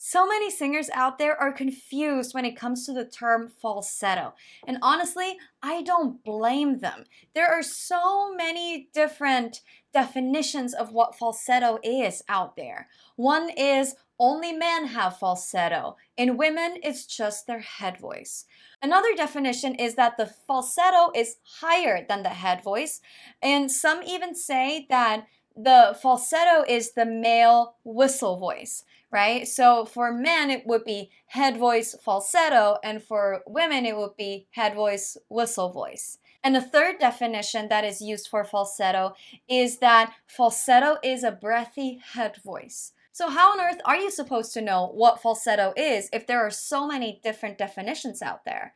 So many singers out there are confused when it comes to the term falsetto. And honestly, I don't blame them. There are so many different definitions of what falsetto is out there. One is only men have falsetto. In women, it's just their head voice. Another definition is that the falsetto is higher than the head voice. And some even say that the falsetto is the male whistle voice, right? So for men, it would be head voice falsetto, and for women, it would be head voice whistle voice. And the third definition that is used for falsetto is that falsetto is a breathy head voice. So how on earth are you supposed to know what falsetto is if there are so many different definitions out there?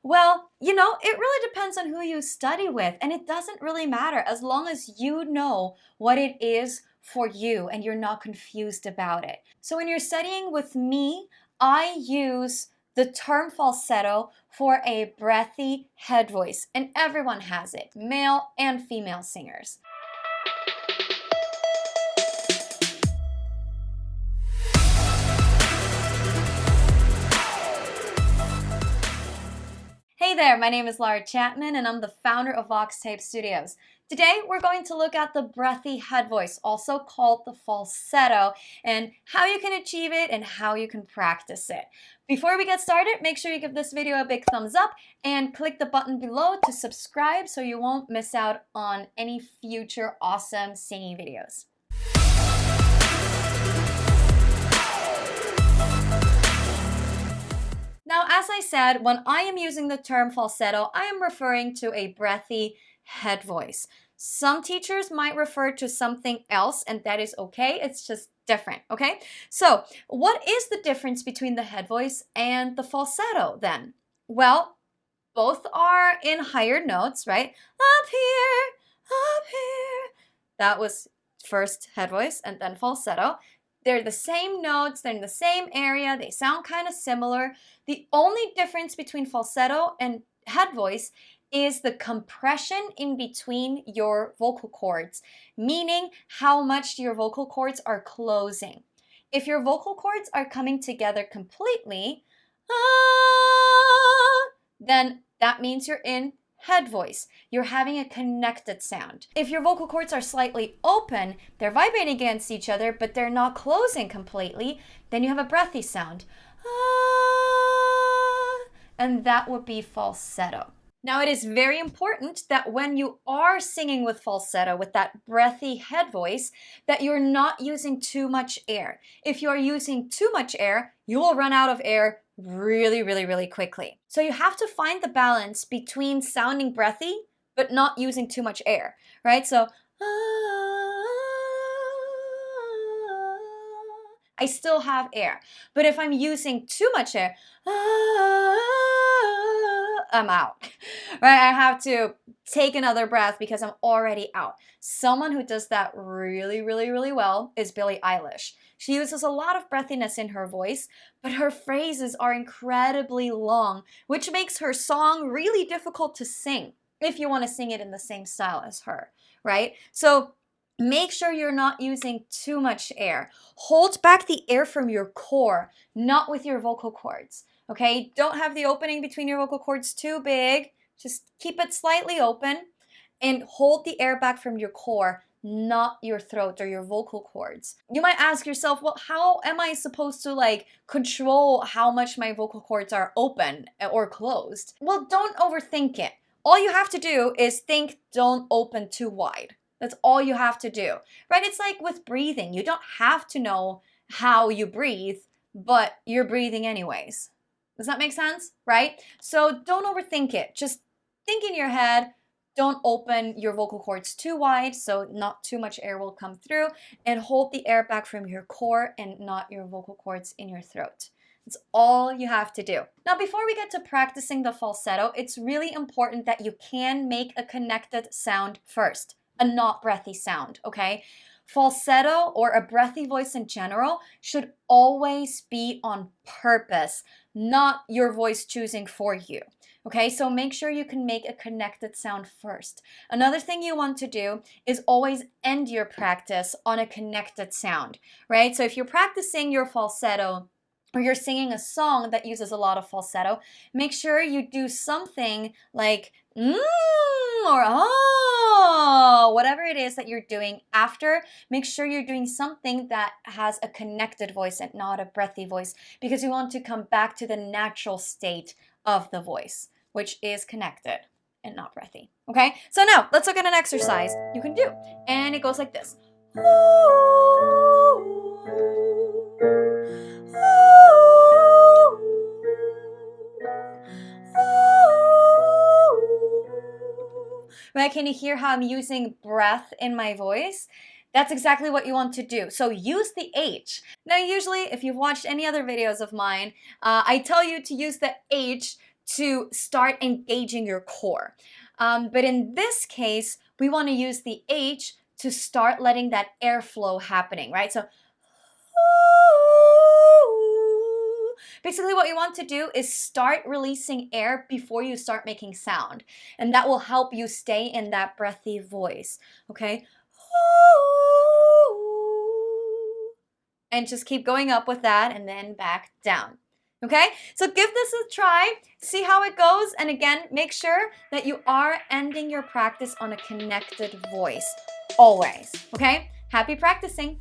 Well, it really depends on who you study with, and it doesn't really matter as long as you know what it is for you and you're not confused about it. So when you're studying with me, I use the term falsetto for a breathy head voice, and everyone has it, male and female singers. Hey there, my name is Lara Chapman and I'm the founder of VoxTape Studios. Today we're going to look at the breathy head voice, also called the falsetto, and how you can achieve it and how you can practice it. Before we get started, make sure you give this video a big thumbs up and click the button below to subscribe so you won't miss out on any future awesome singing videos. Now, as I said, when I am using the term falsetto, I am referring to a breathy head voice. Some teachers might refer to something else, and that is okay. It's just different, okay? So, what is the difference between the head voice and the falsetto then? Well, both are in higher notes, right? Up here, that was first head voice and then falsetto. They're the same notes, they're in the same area, they sound kind of similar. The only difference between falsetto and head voice is the compression in between your vocal cords, meaning how much your vocal cords are closing. If your vocal cords are coming together completely, then that means you're in head voice. You're having a connected sound. If your vocal cords are slightly open, they're vibrating against each other, but they're not closing completely, then you have a breathy sound. And that would be falsetto. Now, it is very important that when you are singing with falsetto, with that breathy head voice, that you're not using too much air. If you are using too much air, you will run out of air really quickly. So you have to find the balance between sounding breathy, but not using too much air, right? So, I still have air. But if I'm using too much air, I'm out, right? I have to take another breath because I'm already out. Someone who does that really well is Billie Eilish. She uses a lot of breathiness in her voice, but her phrases are incredibly long, which makes her song really difficult to sing if you want to sing it in the same style as her, right? So make sure you're not using too much air. Hold back the air from your core, not with your vocal cords. Okay, don't have the opening between your vocal cords too big. Just keep it slightly open and hold the air back from your core, not your throat or your vocal cords. You might ask yourself, well, how am I supposed to control how much my vocal cords are open or closed? Well, don't overthink it. All you have to do is think, don't open too wide. That's all you have to do, right? It's like with breathing. You don't have to know how you breathe, but you're breathing anyways. Does that make sense, right? So don't overthink it. Just think in your head, don't open your vocal cords too wide so not too much air will come through, and hold the air back from your core and not your vocal cords in your throat. That's all you have to do. Now, before we get to practicing the falsetto, it's really important that you can make a connected sound first, a not breathy sound, okay? Falsetto or a breathy voice in general should always be on purpose, not your voice choosing for you. Okay, so make sure you can make a connected sound first. Another thing you want to do is always end your practice on a connected sound, right? So if you're practicing your falsetto or you're singing a song that uses a lot of falsetto, make sure you do something like or oh, whatever it is that you're doing after. Make sure you're doing something that has a connected voice and not a breathy voice, because you want to come back to the natural state of the voice, which is connected and not breathy. Okay, so now let's look at an exercise you can do, and it goes like this. Right? Can you hear how I'm using breath in my voice? That's exactly what you want to do. So use the H. Now, usually, if you've watched any other videos of mine, I tell you to use the H to start engaging your core. But in this case, we want to use the H to start letting that airflow happening, right? So basically what you want to do is start releasing air before you start making sound. And that will help you stay in that breathy voice, okay? And just keep going up with that and then back down. Okay, so give this a try, see how it goes, and again, make sure that you are ending your practice on a connected voice, always, okay? Happy practicing!